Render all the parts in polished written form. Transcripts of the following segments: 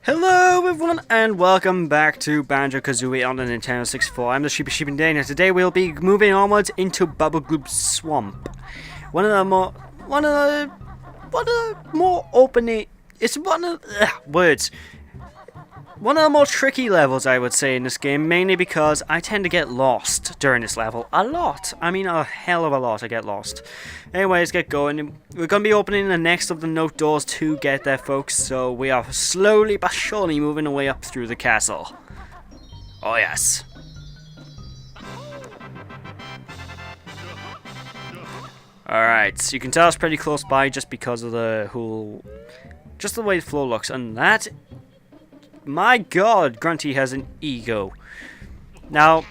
Hello everyone and welcome back to Banjo Kazooie on the Nintendo 64. I'm the Sheepy Sheep and Dane, and today we'll be moving onwards into Bubble Gloop Swamp. One of the more tricky levels, I would say, in this game, mainly because I tend to get lost during this level. A lot. I mean, a hell of a lot I get lost. Anyway, let's get going. We're going to be opening the next of the note doors to get there, folks, so we are slowly but surely moving our way up through the castle. Oh, yes. Alright, so you can tell it's pretty close by just because of the whole... just the way the floor looks, and that... my god, Grunty has an ego. Now,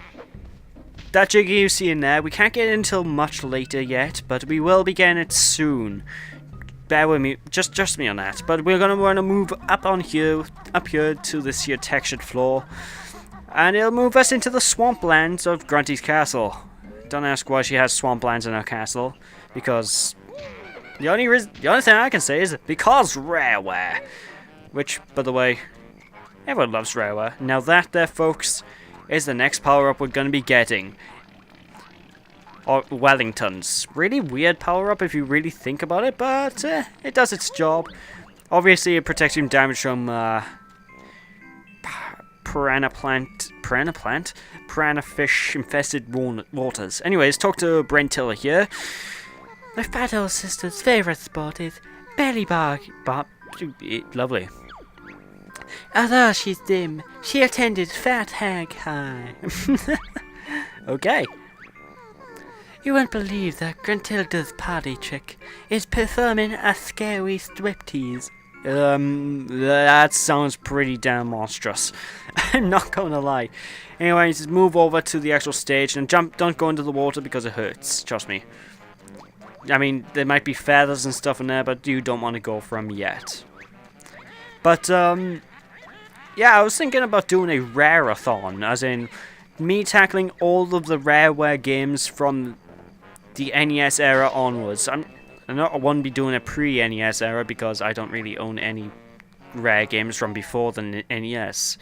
that Jiggy you see in there, we can't get it until much later yet, but we will be getting it soon. Bear with me, just trust me on that. But we're gonna want to move up here to this here textured floor, and it'll move us into the swamplands of Grunty's castle. Don't ask why she has swamplands in her castle, because the only thing I can say is because Rareware, which, by the way, everyone loves Rareware. Now that there, folks, is the next power-up we're going to be getting. Or Wellington's. Really weird power-up if you really think about it, but it does its job. Obviously, it protects you from damage from piranha fish-infested waters. Anyways, talk to Brentilla here. My fat old sister's favourite sport is belly bark. Lovely. Although she's dim, she attended Fat Hag High. Okay. You won't believe that Gruntilda's party trick is performing a scary striptease. That sounds pretty damn monstrous. I'm not gonna lie. Anyways, move over to the actual stage and don't go into the water because it hurts. Trust me. I mean, there might be feathers and stuff in there, but you don't want to go for them yet. But, yeah, I was thinking about doing a Rare-a-thon, as in me tackling all of the Rareware games from the NES era onwards. I'm not one to be doing a pre-NES era because I don't really own any Rare games from before the NES.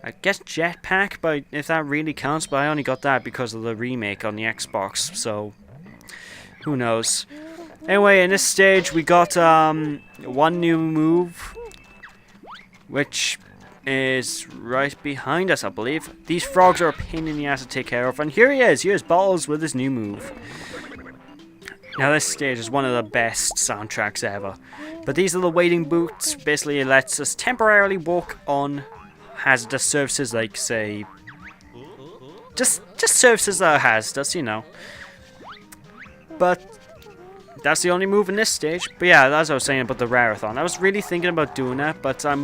I guess Jetpack, but if that really counts, but I only got that because of the remake on the Xbox, so who knows. Anyway, in this stage we got one new move, which is right behind us, I believe. These frogs are a pain in the ass to take care of, and here he is. Here's Balls with his new move. Now this stage is one of the best soundtracks ever. But these are the waiting boots. Basically, it lets us temporarily walk on hazardous surfaces, like, say, just surfaces that are hazardous, you know. But that's the only move in this stage. But yeah, as I was saying about the Rare-a-thon, I was really thinking about doing that, but I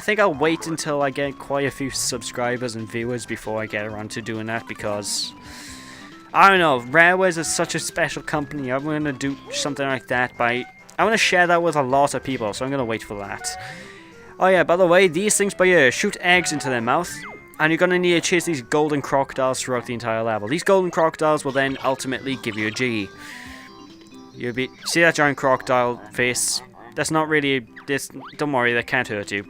think I'll wait until I get quite a few subscribers and viewers before I get around to doing that, because I don't know, Rareware is such a special company. I'm going to do something like that, but I want to share that with a lot of people, so I'm going to wait for that. Oh yeah, by the way, these things by here shoot eggs into their mouth, and you're going to need to chase these golden crocodiles throughout the entire level. These golden crocodiles will then ultimately give you a G. See that giant crocodile face? That's not really this. Don't worry, that can't hurt you.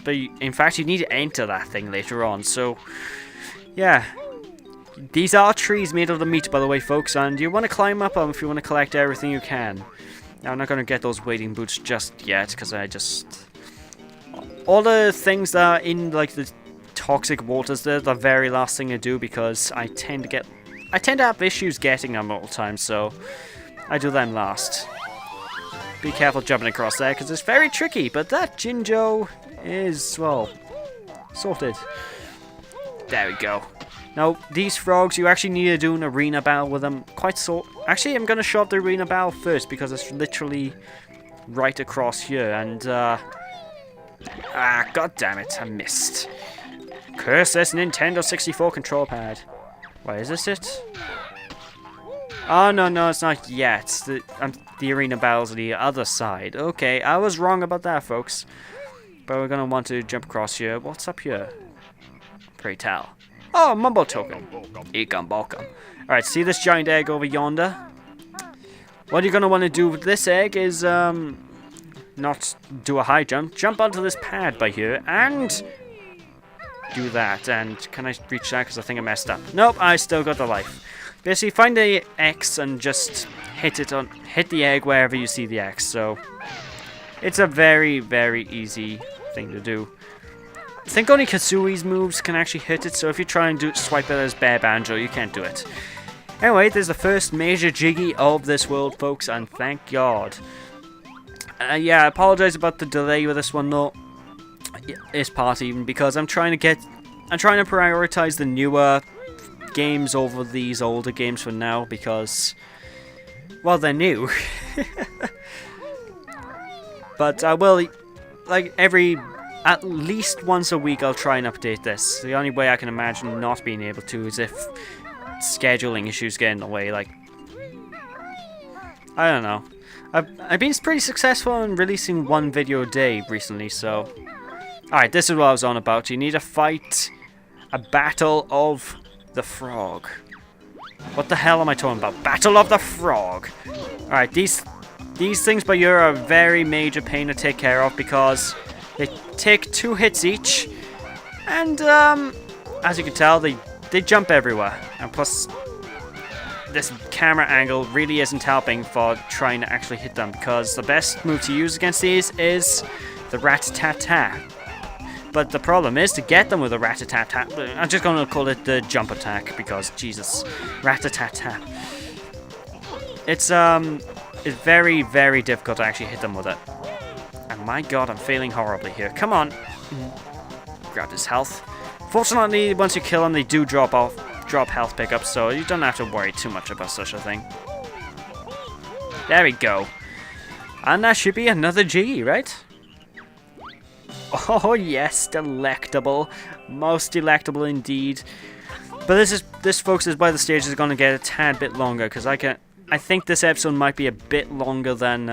But in fact, you need to enter that thing later on. So, yeah, these are trees made of the meat, by the way, folks. And you want to climb up them if you want to collect everything you can. Now, I'm not going to get those waiting boots just yet because all the things that are in like the toxic waters, they're the very last thing to do because I tend to have issues getting them all the time. So I do them last. Be careful jumping across there, because it's very tricky, but that Jinjo is, well, sorted. There we go. Now, these frogs, you actually need to do an arena battle with them. Actually, I'm going to show up the arena battle first, because it's literally right across here, and, god damn it, I missed. Curse this Nintendo 64 control pad. Wait, is this it? Oh, no, it's not yet. The arena battle's on the other side. Okay, I was wrong about that, folks. But we're gonna want to jump across here. What's up here? Pray tell. Oh, Mumbo Token. Ecom Balcom. Alright, see this giant egg over yonder? What you're gonna want to do with this egg is, not do a high jump, jump onto this pad by here and do that. And can I reach that? Because I think I messed up. Nope, I still got the life. Basically, find the X and just hit the egg wherever you see the X. So it's a very, very easy thing to do. I think only Kazooie's moves can actually hit it, so if you try and swipe it as Bear Banjo, you can't do it. Anyway, there's the first major Jiggy of this world, folks, and thank God. Yeah, I apologize about the delay with this one, though. This part even, because I'm trying to prioritize the newer games over these older games for now, because, well, they're new. But I will, like, at least once a week, I'll try and update this. The only way I can imagine not being able to is if scheduling issues get in the way. Like, I don't know. I've been pretty successful in releasing one video a day recently, so... Alright, this is what I was on about. You need to fight a Battle of the Frog. What the hell am I talking about? Battle of the Frog! Alright, these things by here are a very major pain to take care of because they take 2 hits each, and as you can tell, they jump everywhere. And plus, this camera angle really isn't helping for trying to actually hit them, because the best move to use against these is the rat-a-tat-tat. But the problem is to get them with a rat-a-tat-tat. I'm just going to call it the jump attack because, Jesus, rat-a-tat-tat. It's very, very difficult to actually hit them with it. And my God, I'm failing horribly here. Come on. Grab his health. Fortunately, once you kill them, they do drop health pickups, so you don't have to worry too much about such a thing. There we go. And that should be another G, right? Oh yes, delectable. Most delectable indeed. But this folks is why the stage is going to get a tad bit longer, because I think this episode might be a bit longer than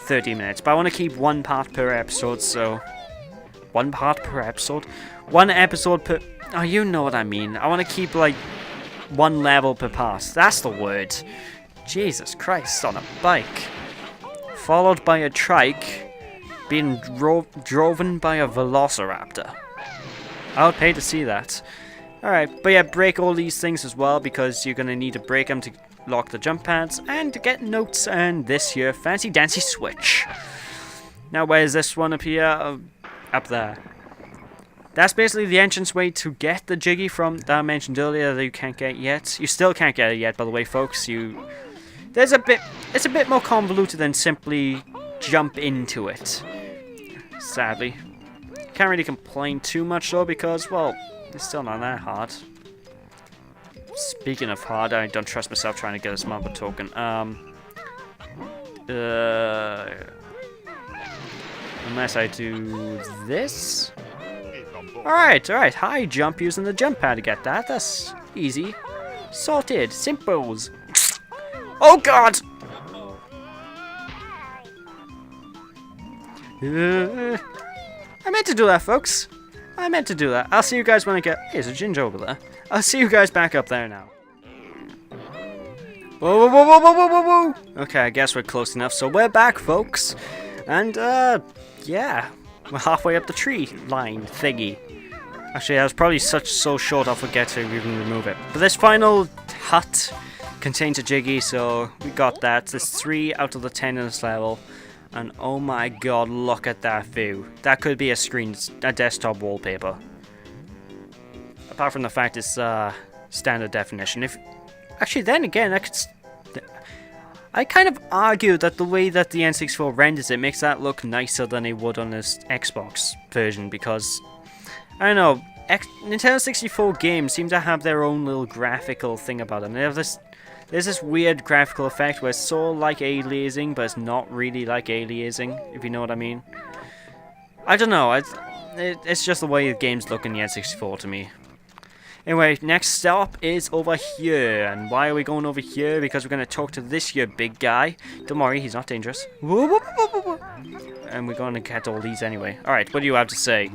30 minutes. But I want to keep 1 part per episode, so 1 part per episode? 1 episode per... Oh, you know what I mean. I want to keep, like, 1 level per part. That's the word. Jesus Christ, on a bike. Followed by a trike being driven by a velociraptor. I would pay to see that. Alright, but yeah, break all these things as well, because you're going to need to break them to lock the jump pads, and to get notes and this here fancy dancy switch. Now, where's this one up here? Up there. That's basically the entrance way to get the Jiggy from that I mentioned earlier that you can't get yet. You still can't get it yet, by the way, folks. It's a bit more convoluted than simply jump into it. Sadly. Can't really complain too much though, because, well, it's still not that hard. Speaking of hard, I don't trust myself trying to get a Smart token. Unless I do this? Alright, high jump using the jump pad to get that. That's easy. Sorted. Simples. Oh God! I meant to do that, folks. I meant to do that. I'll see you guys when I get... Hey, there's a ginger over there. I'll see you guys back up there now. Whoa, whoa, whoa, whoa, whoa, whoa, whoa, whoa. Okay, I guess we're close enough. So we're back, folks. And, yeah. We're halfway up the tree line thingy. Actually, I was probably so short I'll forget to even remove it. But this final hut contains a Jiggy, so we got that. There's 3 out of the 10 in this level. And oh my God, look at that view. That could be a desktop wallpaper. Apart from the fact it's standard definition. Actually, then again, I kind of argue that the way that the N64 renders it makes that look nicer than it would on this Xbox version, because, I don't know, Nintendo 64 games seem to have their own little graphical thing about them. They have there's this weird graphical effect where it's sort of like aliasing, but it's not really like aliasing, if you know what I mean. I don't know, it's just the way the games look in the N64 to me. Anyway, next stop is over here. And why are we going over here? Because we're going to talk to this here big guy. Don't worry, he's not dangerous. And we're going to get all these anyway. Alright, what do you have to say?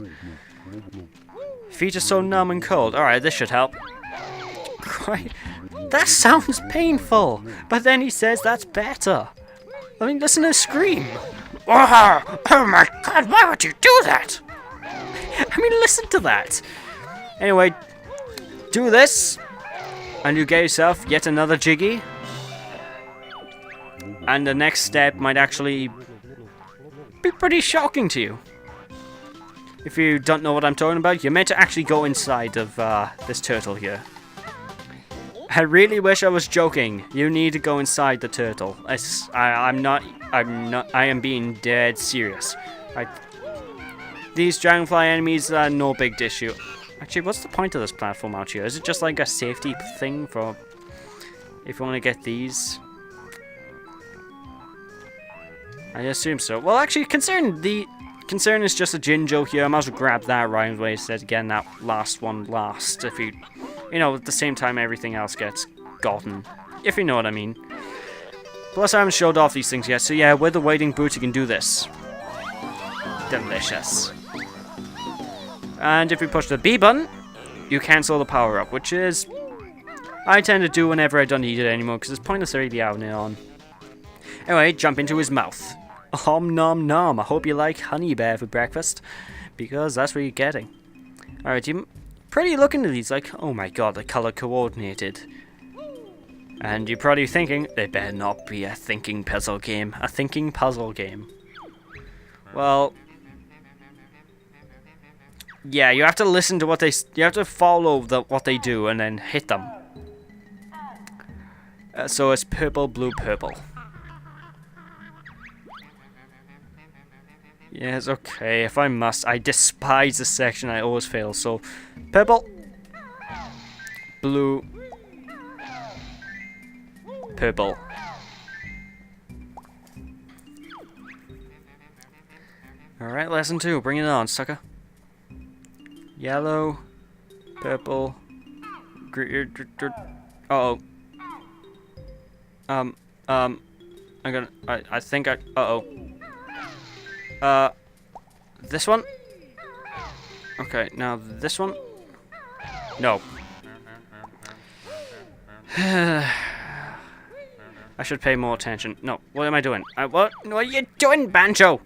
Feet are so numb and cold. Alright, this should help. That sounds painful. But then he says that's better. I mean, listen to him scream. Oh my god, why would you do that? I mean, listen to that. Anyway, do this, and you get yourself yet another Jiggy. And the next step might actually be pretty shocking to you. If you don't know what I'm talking about, you're meant to actually go inside of this turtle here. I really wish I was joking. You need to go inside the turtle. I'm not. I am being dead serious. These dragonfly enemies are no big issue. Actually, what's the point of this platform out here? Is it just like a safety thing for if you want to get these? I assume so. Well, actually, considering it's just a Jinjo here, I might as well grab that right away instead of getting that last one last. If you know, at the same time everything else gets gotten. If you know what I mean. Plus, I haven't showed off these things yet, so yeah, with the waiting boot, you can do this. Delicious. And if you push the B button, you cancel the power up, which is I tend to do whenever I don't need it anymore, because it's pointless already having it on. Anyway, jump into his mouth. Om nom nom. I hope you like honey bear for breakfast, because that's what you're getting. Alright, you pretty looking at these like, oh my god, they're color coordinated. And you're probably thinking, they better not be a thinking puzzle game. A thinking puzzle game. Well, yeah, you have to listen to what they. You have to follow what they do and then hit them. So it's purple, blue, purple. Yes, okay, if I must. I despise this section, I always fail. So, purple, blue, purple. Alright, lesson 2, bring it on, sucker. Yellow, purple, green. Uh-oh. I think I. Uh-oh. This one? Okay, now this one? No. I should pay more attention. No, what am I doing? What are you doing, Banjo?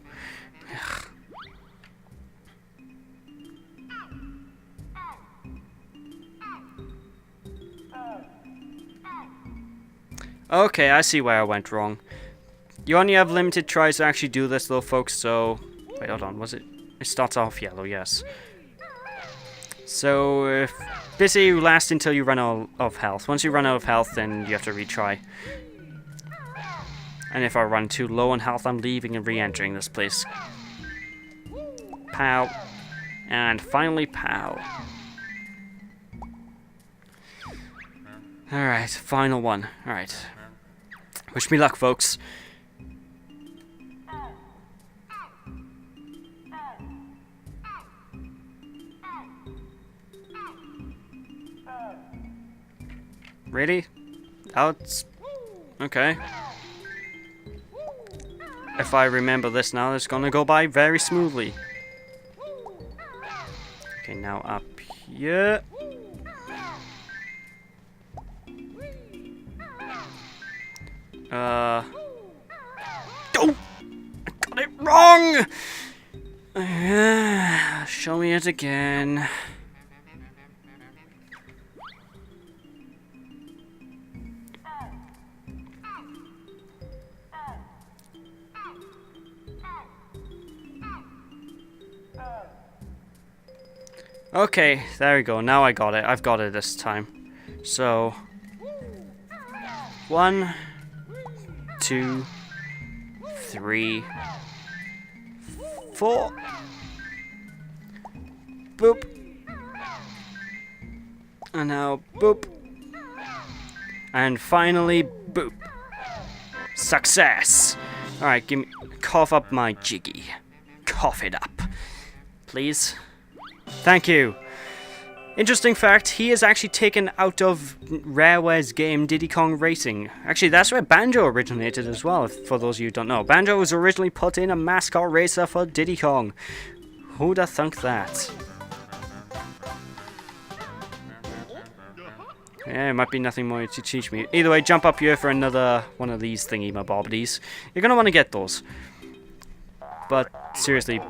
Okay, I see where I went wrong. You only have limited tries to actually do this though, folks, so... Wait, hold on, was it? It starts off yellow, yes. So, if basically you last until you run out of health. Once you run out of health, then you have to retry. And if I run too low on health, I'm leaving and re-entering this place. Pow. And finally, pow. Alright, final one. Alright. Wish me luck, folks. Really? That's... okay. If I remember this now, it's gonna go by very smoothly. Okay, now up here. Oh! I got it wrong! Show me it again. Okay, there we go. Now I got it. I've got it this time. So, 1, 2, 3, 4. Boop. And now, boop. And finally, boop. Success! Alright, give me... cough up my Jiggy. Cough it up. Please. Thank you. Interesting fact, he is actually taken out of Rareware's game Diddy Kong Racing. Actually, that's where Banjo originated as well, for those of you who don't know. Banjo was originally put in a mascot racer for Diddy Kong. Who'd have thunk that? Yeah, it might be nothing more to teach me. Either way, jump up here for another one of these thingy-mabobbities. You're going to want to get those. but seriously,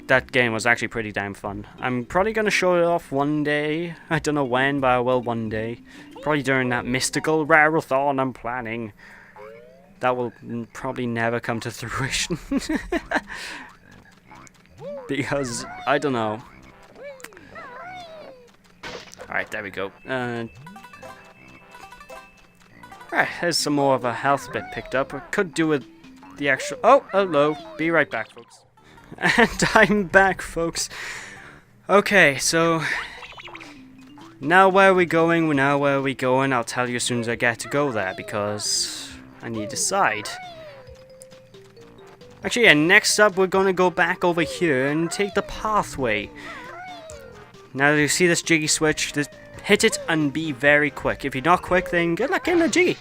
that game was actually pretty damn fun. I'm probably going to show it off one day. I don't know when, but I will one day. Probably during that mystical rareathon I'm planning. That will probably never come to fruition. Because, I don't know. Alright, there we go. Right, there's some more of a health bit picked up. I could do with the actual... Oh, hello. Be right back, folks. And I'm back, folks. Okay, so... Now where are we going? Now where are we going? I'll tell you as soon as I get to go there, because I need to decide. Actually, yeah, next up we're going to go back over here and take the pathway. Now you see this jiggy switch, just hit it and be very quick. If you're not quick, then good luck in the jiggy.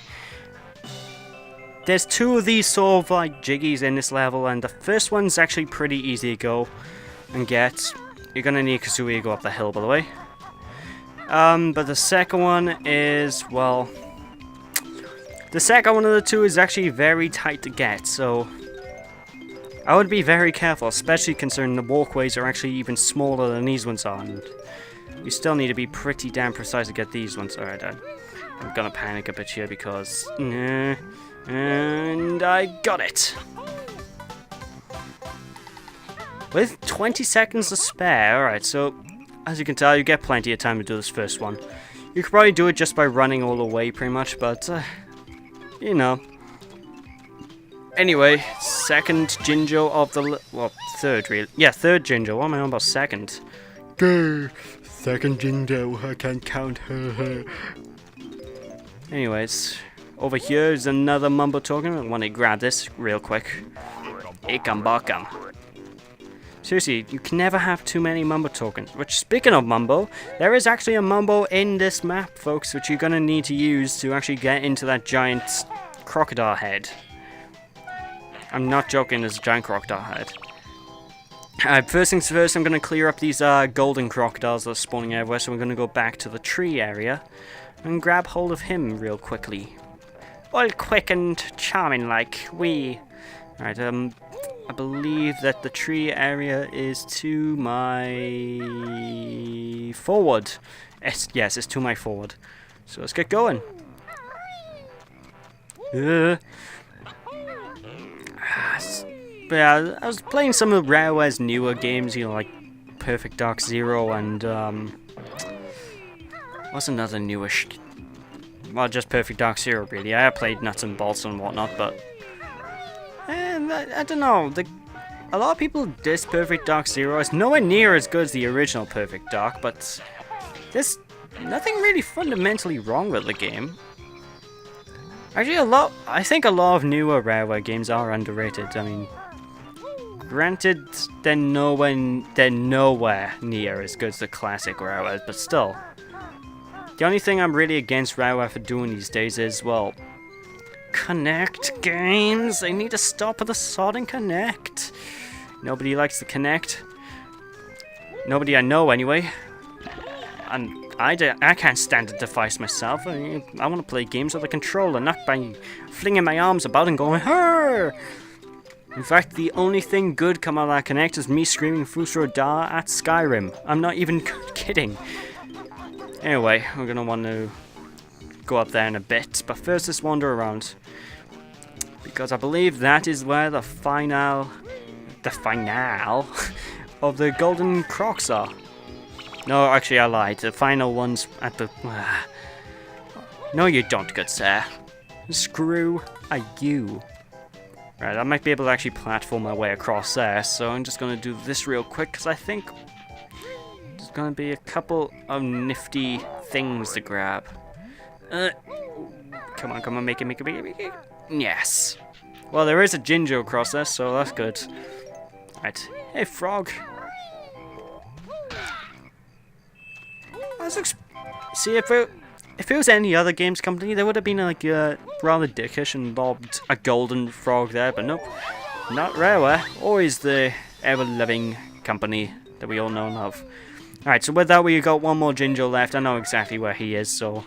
There's two of these sort of like jiggies in this level, and the first one's actually pretty easy to go and get. You're gonna need Kazooie to go up the hill, by the way. But the second one is, well, the second one of the two is actually very tight to get, so I would be very careful, especially considering the walkways are actually even smaller than these ones are, and you still need to be pretty damn precise to get these ones. Alright, I'm gonna panic a bit here because... and I got it! With 20 seconds to spare, alright, so as you can tell, you get plenty of time to do this first one. You could probably do it just by running all the way, pretty much, but, you know. Anyway, second Jinjo of the... well, third, really. Yeah, third Jinjo. What am I on about second? Grr, second Jinjo. I can't count. Anyways, over here is another Mumbo token. I want to grab this real quick. Ikam bakam. Seriously, you can never have too many Mumbo tokens. Which, speaking of Mumbo, there is actually a Mumbo in this map, folks, which you're going to need to use to actually get into that giant crocodile head. I'm not joking, there's a giant crocodile head. First things first, I'm going to clear up these golden crocodiles that are spawning everywhere, so we're going to go back to the tree area and grab hold of him real quickly. All quick and charming like we. Alright, I believe that the tree area is to my forward. Yes, it's to my forward. So let's get going. But yeah, I was playing some of Rareware's newer games, you know, like Perfect Dark Zero and, what's another newish? Well, just Perfect Dark Zero, really. I have played Nuts and Bolts and whatnot, but I don't know. A lot of people diss Perfect Dark Zero. It's nowhere near as good as the original Perfect Dark, but there's nothing really fundamentally wrong with the game. Actually, I think a lot of newer Rareware games are underrated. I mean, granted, they're nowhere near as good as the classic Rareware, but still. The only thing I'm really against Rareware for doing these days is, well, Connect games. They need to stop with the sodding Connect. Nobody likes the Connect. Nobody I know, anyway. And I can't stand the device myself. I want to play games with a controller, not by flinging my arms about and going, "Her!" In fact, the only thing good come out of that Connect is me screaming Fusro Da at Skyrim. I'm not even kidding. Anyway, we're going to want to go up there in a bit, but first let's wander around. Because I believe that is where the finale of the Golden Crocs are. No, actually I lied. The final one's at the... No you don't, good sir. Screw you. Right, I might be able to actually platform my way across there, so I'm just going to do this real quick, because I think there's going to be a couple of nifty things to grab. Come on, make it. Yes. Well, there is a Jinjo across there, so that's good. Right. Hey, frog. See, if it was any other games company, there would have been like rather dickish and lobbed a golden frog there, but nope, not Rareware. Always the ever-living company that we all know and love. Alright, so with that we got one more Jinjo left. I know exactly where he is, so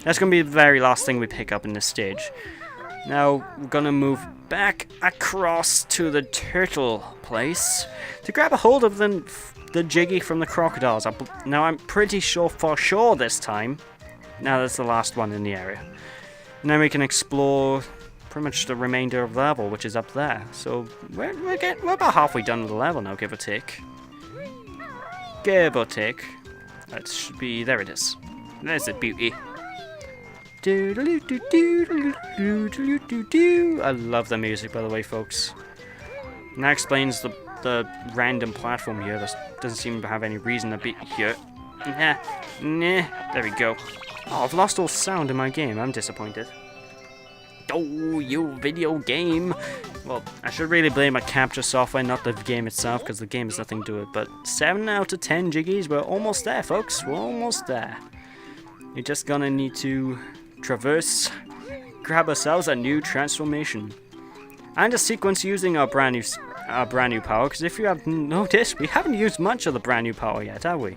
that's going to be the very last thing we pick up in this stage. Now we're gonna move back across to the turtle place to grab a hold of the Jiggy from the crocodiles. Now I'm pretty sure for sure this time. Now that's the last one in the area. And then we can explore pretty much the remainder of the level, which is up there. So we're about halfway done with the level now, give or take. Give or take. That should be, there it is. There's the beauty. I love the music, by the way, folks. And that explains the random platform here. This doesn't seem to have any reason to be here. Nah, there we go. Oh, I've lost all sound in my game. I'm disappointed. Oh, you video game. Well, I should really blame my capture software, not the game itself, because the game has nothing to do with it. But 7 out of 10 Jiggies, we're almost there, folks. We're almost there. You're just gonna need to traverse, grab ourselves a new transformation, and a sequence using our brand new power. Because if you have noticed, we haven't used much of the brand new power yet, have we?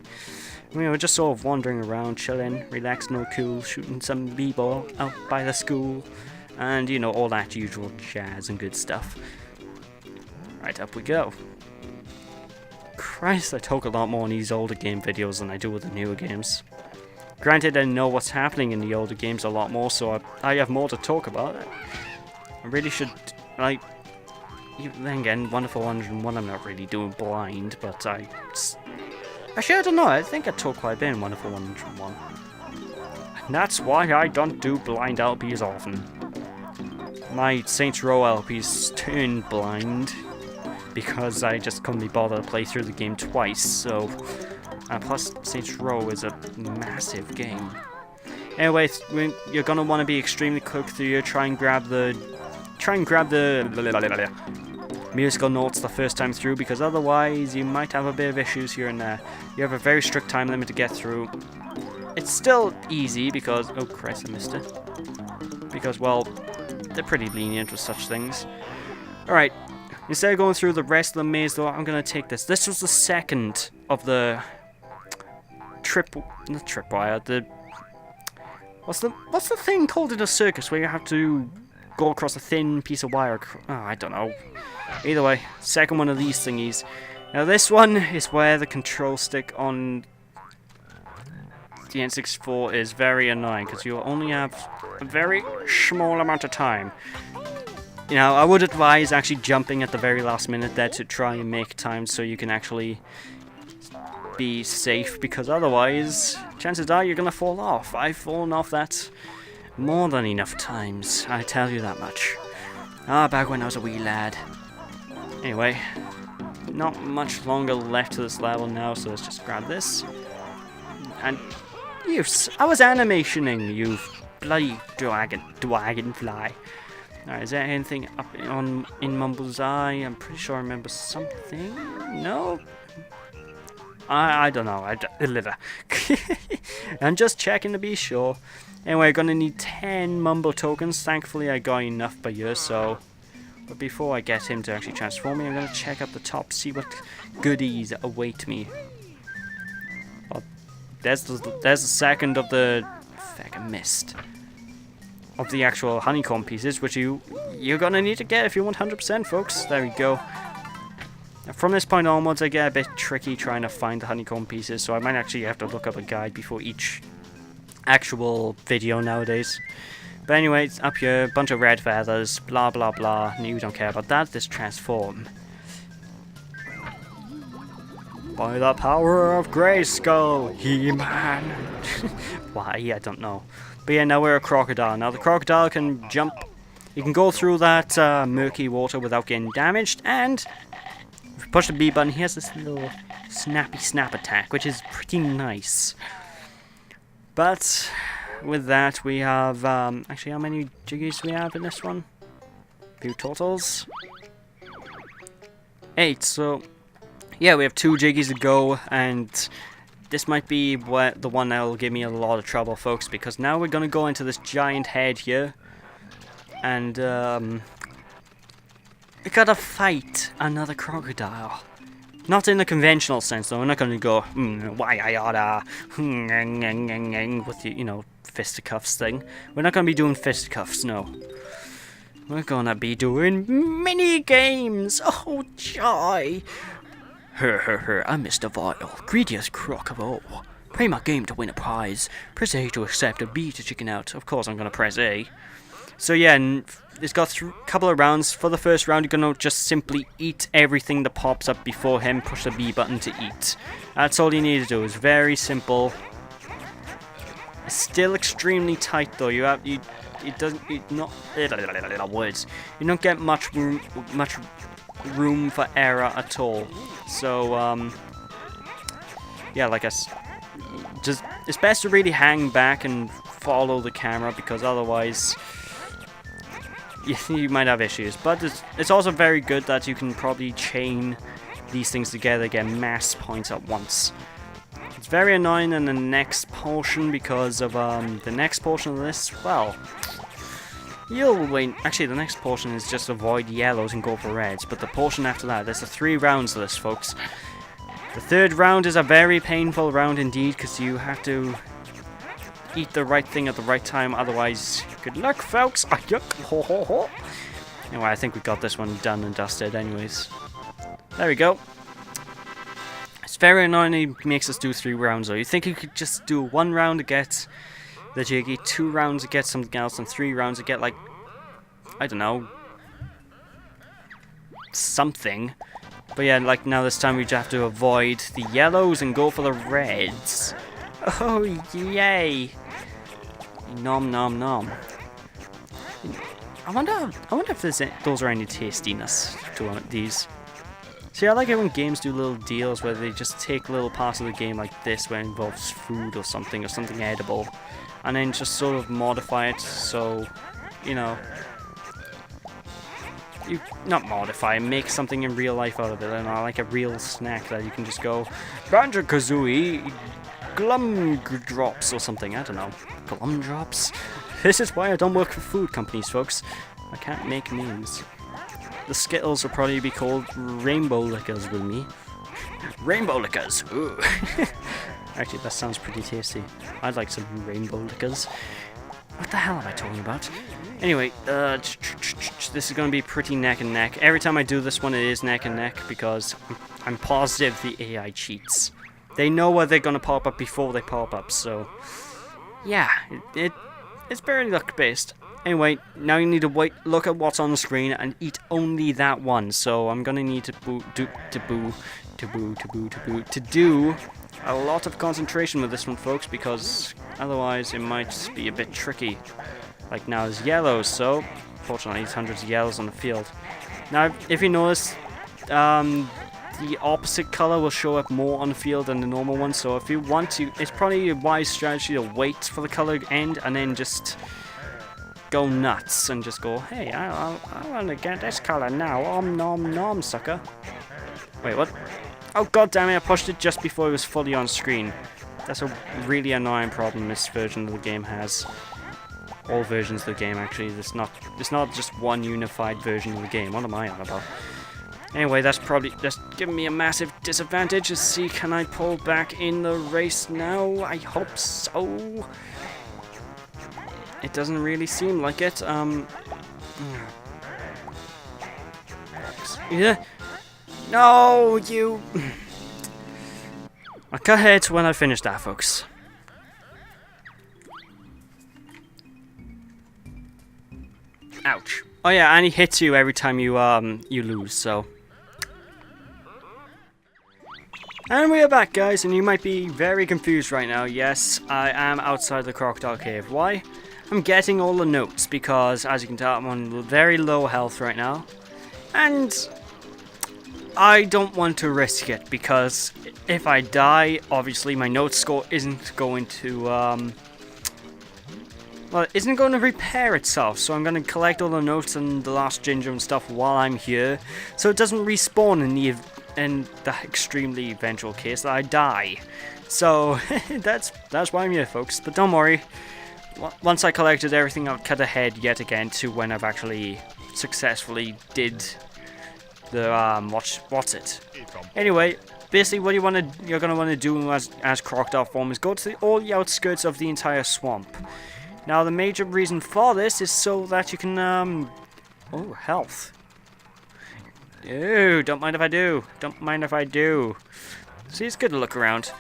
We're just sort of wandering around, chilling, relaxing, all cool, shooting some b-ball out by the school. And, you know, all that usual jazz and good stuff. Right, up we go. Christ, I talk a lot more in these older game videos than I do with the newer games. Granted, I know what's happening in the older games a lot more, so I have more to talk about. I really should, like... Then again, Wonderful 101 I'm not really doing blind, but actually, I don't know, I think I talk quite a bit in Wonderful 101. And that's why I don't do blind LPs often. My Saints Row LPs turned blind because I just couldn't be bothered to play through the game twice, so... plus, Saints Row is a massive game. Anyway, you're gonna want to be extremely quick through here, try and grab the musical notes the first time through, because otherwise you might have a bit of issues here and there. You have a very strict time limit to get through. It's still easy because... Oh Christ, I missed it. Because, well... They're pretty lenient with such things. Alright, instead of going through the rest of the maze though, I'm gonna take this. This was the second of the not tripwire, the what's the thing called in a circus where you have to go across a thin piece of wire? Oh, I don't know. Either way, second one of these thingies. Now this one is where the control stick on the N64 is very annoying, because you only have a very small amount of time. You know, I would advise actually jumping at the very last minute there to try and make time so you can actually be safe, because otherwise, chances are you're gonna fall off. I've fallen off that more than enough times, I tell you that much. Back when I was a wee lad. Anyway, not much longer left to this level now, so let's just grab this. And... I was animationing, you bloody dragonfly. Alright, is there anything up in Mumble's eye? I'm pretty sure I remember something. No? I don't know. I'm just checking to be sure. Anyway, I'm gonna need 10 Mumble tokens. Thankfully, I got enough by year, so... But before I get him to actually transform me, I'm gonna check up the top, see what goodies await me. There's the second of the... Feck, I missed. Of the actual honeycomb pieces, which you're gonna need to get if you want 100%, folks. There we go. Now, from this point onwards, I get a bit tricky trying to find the honeycomb pieces, so I might actually have to look up a guide before each actual video nowadays. But anyway, it's up here, bunch of red feathers, blah blah blah. You don't care about that. This transform. By the power of Grayskull, He-Man. Why? I don't know. But yeah, now we're a crocodile. Now the crocodile can jump. You can go through that murky water without getting damaged. And if you push the B button, he has this little snappy snap attack, which is pretty nice. But with that, we have... actually, how many Jiggies do we have in this one? A few totals. 8, so... Yeah, we have 2 Jiggies to go, and this might be the one that will give me a lot of trouble, folks, because now we're going to go into this giant head here, and we gotta fight another crocodile. Not in the conventional sense, though. We're not going to go, why I oughta, with the, fisticuffs thing. We're not going to be doing fisticuffs, no. we're gonna be doing mini games. Oh, joy. I'm Mr. Vile, greediest croc of all. Play my game to win a prize. Press A to accept, or B to chicken out. Of course I'm gonna press A. So yeah, and it's got a couple of rounds. For the first round, you're gonna just simply eat everything that pops up before him. Push the B button to eat. That's all you need to do. It's very simple. It's still extremely tight though. You don't get much room for error at all. So yeah, like it's best to really hang back and follow the camera, because otherwise you might have issues. But it's also very good that you can probably chain these things together, get mass points at once. It's very annoying in the next portion, because of the next portion of this, well, you'll wait. Actually, the next portion is just avoid yellows and go for reds, but the portion after that, there's the 3 rounds of this, folks. The 3rd round is a very painful round indeed, because you have to eat the right thing at the right time, otherwise, good luck, folks. Anyway, I think we got this one done and dusted anyways. There we go. It's very annoying he makes us do 3 rounds though. You think you could just do 1 round to get the jiggy, 2 rounds to get something else, and 3 rounds to get, like, I don't know, something. But yeah, like now this time we just have to avoid the yellows and go for the reds. Oh yay! Nom nom nom. I wonder if those are any tastiness to these. See, I like it when games do little deals where they just take little parts of the game like this, where it involves food or something edible, and then just sort of modify it so, you know, you not modify, make something in real life out of it, and like a real snack that you can just go, Banjo Kazooie, glum drops or something. I don't know, glum drops. This is why I don't work for food companies, folks. I can't make names. The Skittles will probably be called Rainbow Lickers with me. Rainbow Lickers! Ooh. Actually, that sounds pretty tasty. I'd like some Rainbow Lickers. What the hell am I talking about? Anyway, this is going to be pretty neck and neck. Every time I do this one, it is neck and neck, because I'm positive the AI cheats. They know where they're going to pop up before they pop up, so yeah, it's very luck-based. Anyway, now you need to look at what's on the screen and eat only that one. So I'm gonna need to do a lot of concentration with this one, folks, because otherwise it might be a bit tricky. Like now there's yellows, so fortunately there's hundreds of yellows on the field. Now, if you notice, the opposite color will show up more on the field than the normal one. So if you want to, it's probably a wise strategy to wait for the color to end and then just go nuts and just go, hey, I want to get this color now. Om nom nom, sucker. Wait, what? Oh, god damn it, I pushed it just before it was fully on screen. That's a really annoying problem this version of the game has. All versions of the game, actually. It's not just one unified version of the game. What am I on about? Anyway, that's probably just giving me a massive disadvantage. Let's see, can I pull back in the race now? I hope so. It doesn't really seem like it. Yeah. No, you. I'll cut ahead when I finish that, folks. Ouch. Oh yeah, and he hits you every time you lose, so. And we are back, guys, and you might be very confused right now. Yes, I am outside the Crocodile Cave. Why? I'm getting all the notes because, as you can tell, I'm on very low health right now. And I don't want to risk it, because if I die, obviously my note score isn't going to, well, it isn't going to repair itself. So I'm going to collect all the notes and the last ginger and stuff while I'm here, so it doesn't respawn in the extremely eventual case that I die. So that's why I'm here, folks. But don't worry. Once I collected everything, I'll cut ahead yet again to when I've actually successfully did the what's it? Anyway, basically what you're gonna want to do as crocodile form is go to all the outskirts of the entire swamp. Now the major reason for this is so that you can Oh, health. Ew, don't mind if I do. Don't mind if I do. See, it's good to look around.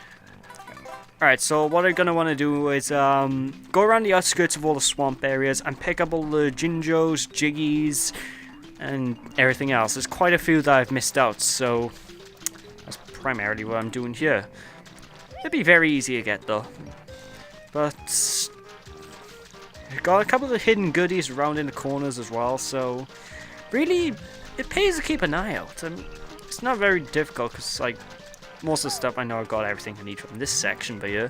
Alright, so what I'm going to want to do is go around the outskirts of all the swamp areas and pick up all the Jinjos, Jiggies, and everything else. There's quite a few that I've missed out, so that's primarily what I'm doing here. It'd be very easy to get, though. But got a couple of hidden goodies around in the corners as well, so really, it pays to keep an eye out. It's not very difficult, because, like, most of the stuff I know I've got everything I need from this section, but yeah.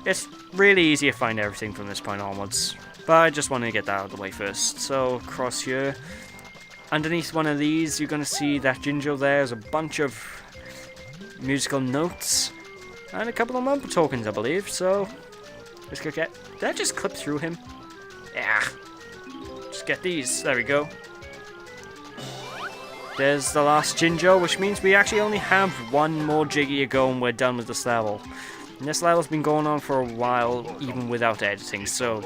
It's really easy to find everything from this point onwards. But I just want to get that out of the way first. So, across here. Underneath one of these, you're going to see that Jinjo there is a bunch of musical notes. And a couple of mumble tokens, I believe. So, let's go get... Did I just clip through him? Yeah. Just get these. There we go. There's the last Jinjo, which means we actually only have one more Jiggy to go and we're done with this level. And this level's been going on for a while, even without editing, so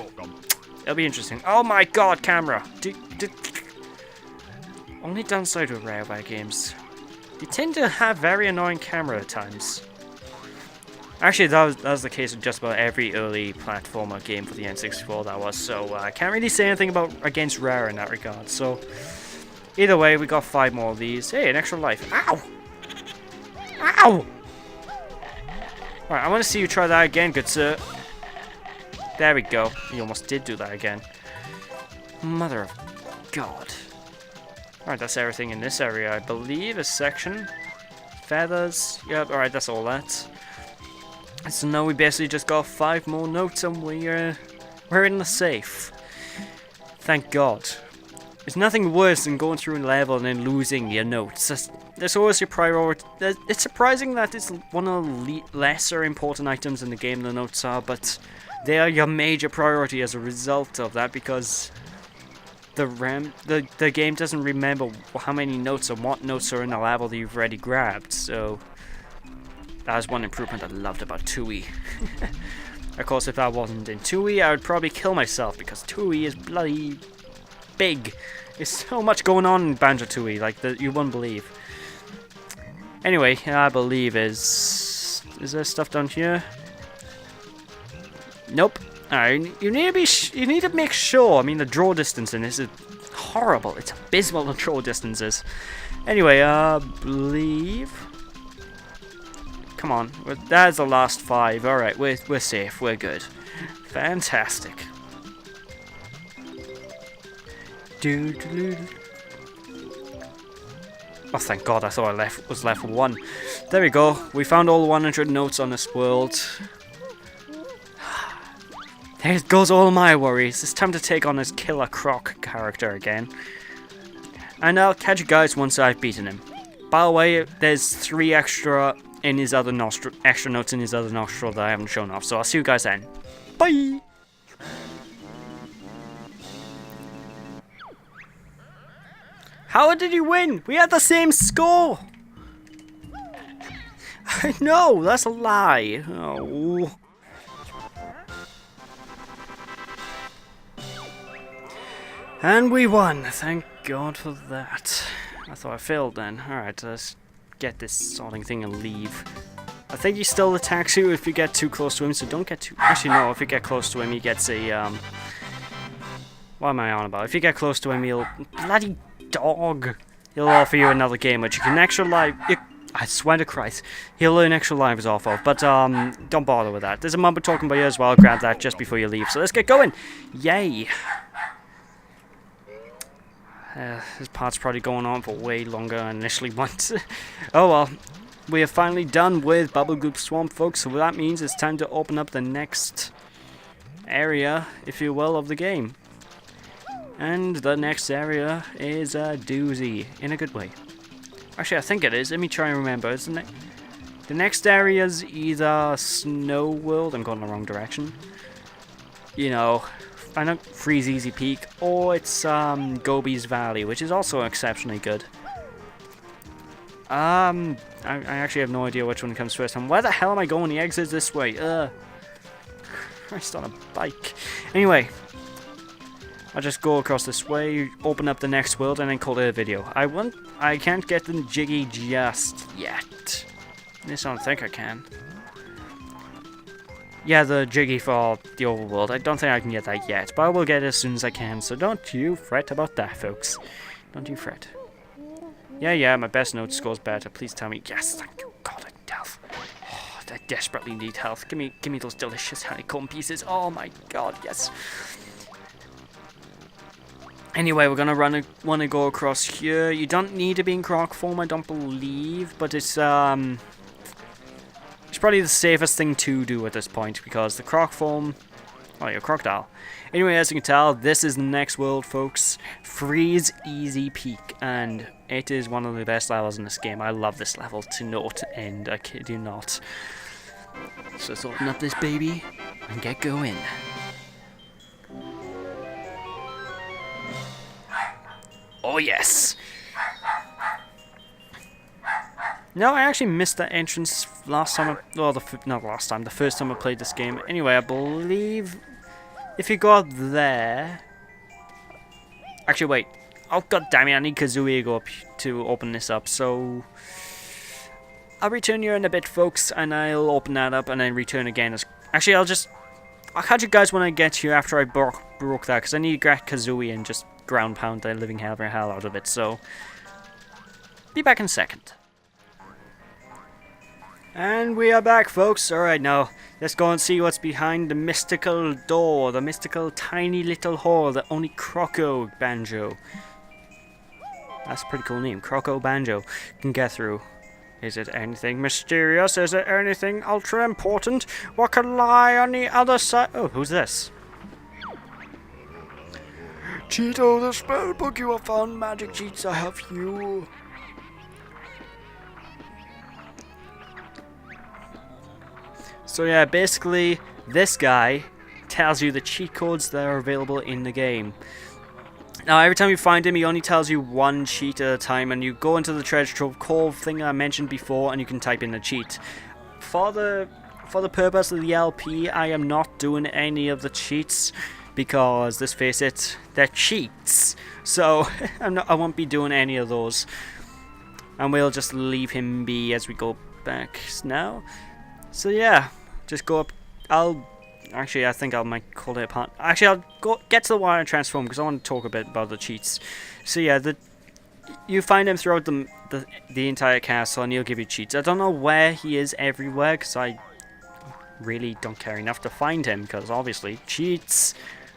it'll be interesting. Oh my god, camera! Only downside with Rareware games. They tend to have very annoying camera at times. Actually, that was the case with just about every early platformer game for the N64 that was, so I can't really say anything against Rare in that regard, so... Either way, we got 5 more of these. Hey, an extra life. Ow! Ow! Alright, I want to see you try that again, good sir. There we go. You almost did do that again. Mother of God. Alright, that's everything in this area, I believe. A section. Feathers. Yep, alright, that's all that. So now we basically just got 5 more notes and we're in the safe. Thank God. There's nothing worse than going through a level and then losing your notes. That's always your priority. It's surprising that it's one of the lesser important items in the game, the notes are, but they are your major priority as a result of that, because the game doesn't remember how many notes and what notes are in a level that you've already grabbed, so that was one improvement I loved about 2E. Of course, if that wasn't in 2E, I would probably kill myself, because 2E is bloody... big. There's so much going on in Banjo Kazooie, like you wouldn't believe. Anyway, I believe is there stuff down here? Nope. Alright, you need to make sure. I mean, the draw distance in this is horrible. It's abysmal, the draw distances. Anyway, believe. Come on, that's the last 5. Alright, we're safe. We're good. Fantastic. Oh, thank God, I thought I was left with 1. There we go. We found all 100 notes on this world. There goes all my worries. It's time to take on this Killer Croc character again. And I'll catch you guys once I've beaten him. By the way, there's 3 extra in his other nostril, extra notes in his other nostril that I haven't shown off. So I'll see you guys then. Bye! How did you win? We had the same score! I know, that's a lie. Oh. And we won. Thank God for that. I thought I failed then. Alright, let's get this sorting thing and leave. I think he still attacks you if you get too close to him, so don't get too... Actually, no, if you get close to him, he gets a, What am I on about? If you get close to him, he'll... Bloody dog! He'll offer you another game, which you can extra life... I swear to Christ. He'll earn extra lives off of, but, don't bother with that. There's a mumble token by you as well, grab that just before you leave. So let's get going! Yay! This part's probably going on for way longer than I initially wanted. Oh well. We are finally done with Bubblegoop Swamp, folks, so that means it's time to open up the next area, if you will, of the game. And the next area is a doozy, in a good way. Actually, I think it is. Let me try and remember. Isn't it? The next area is either Snow World, I'm going the wrong direction. You know, I know Freezeezy Peak, or it's Gobi's Valley, which is also exceptionally good. I actually have no idea which one comes first. And where the hell am I going? The exit's this way. Christ on a bike. Anyway, I'll just go across this way, open up the next world, and then call it a video. I can't get the jiggy just yet. At least I don't think I can. Yeah, the jiggy for the overworld. I don't think I can get that yet, but I will get it as soon as I can, so don't you fret about that, folks. Don't you fret. Yeah, my best note scores better. Please tell me. Yes, thank you. God, I need health. Oh, I desperately need health. Give me those delicious honeycomb pieces. Oh my god, yes. Anyway, we're gonna want to go across here. You don't need to be in croc form, I don't believe, but it's probably the safest thing to do at this point because the croc form. Oh, you're a crocodile. Anyway, as you can tell, this is the next world, folks. Freeze Easy Peak, and it is one of the best levels in this game. I love this level to no end. I kid you not. So let's open up this baby and get going. Oh yes! No, I actually missed that entrance last time. Well, not last time. The first time I played this game. Anyway, I believe if you go up there. Actually, wait. Oh god damn it! I need Kazooie to go up to open this up. So I'll return here in a bit, folks, and I'll open that up and then return again. Actually, I'll catch you guys when I get here after I broke that, because I need to get Kazooie and just ground pound the living hell out of it. So be back in a second. And we are back, folks. Alright, now let's go and see what's behind the mystical door, the mystical tiny little hole that only Croco Banjo, that's a pretty cool name, Croco Banjo, can get through. Is it anything mysterious? Is it anything ultra important? What could lie on the other side? Oh, who's this? Cheeto, the spell book, you have found magic cheats, I have you. So yeah, basically, this guy tells you the cheat codes that are available in the game. Now, every time you find him, he only tells you one cheat at a time, and you go into the treasure trove cove thing I mentioned before, and you can type in the cheat. For the purpose of the LP, I am not doing any of the cheats, because, let's face it, they're cheats. So, I won't be doing any of those. And we'll just leave him be as we go back now. So yeah. Just go up. Actually, I think I might call it a part. Actually, I'll go get to the wire and transform because I want to talk a bit about the cheats. So yeah, you find him throughout the entire castle, and he'll give you cheats. I don't know where he is everywhere because I really don't care enough to find him because obviously cheats.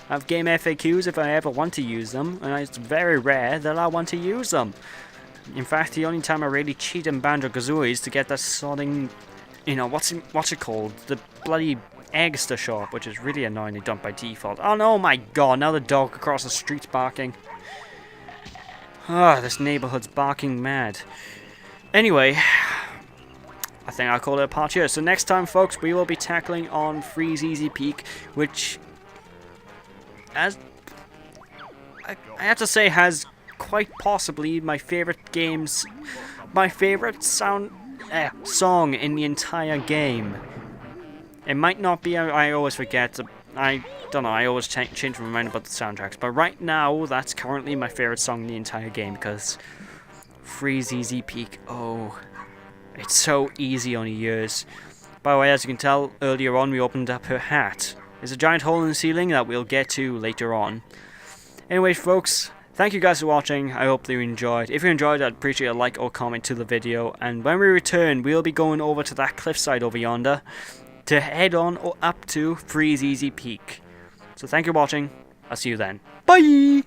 I have game FAQs if I ever want to use them, and it's very rare that I want to use them. In fact, the only time I really cheat in Banjo Kazooie is to get that sodding. You know, what's it called? The bloody Eggster shop, which is really annoyingly done by default. Oh no, my god, now the dog across the street's barking. Ah, this neighborhood's barking mad. Anyway, I think I'll call it a part here. So next time, folks, we will be tackling on Freeze Easy Peak, which, as I have to say, has quite possibly my favorite song in the entire game. It might not be, I always forget, I don't know, I always change my mind about the soundtracks, but right now, that's currently my favorite song in the entire game, because Freeze Easy Peak, oh, it's so easy on the ears. By the way, as you can tell, earlier on we opened up her hat. There's a giant hole in the ceiling that we'll get to later on. Anyway, folks, thank you guys for watching. I hope that you enjoyed. If you enjoyed, I'd appreciate a like or comment to the video. And when we return, we'll be going over to that cliffside over yonder to head on up to Freeze Easy Peak. So thank you for watching. I'll see you then. Bye!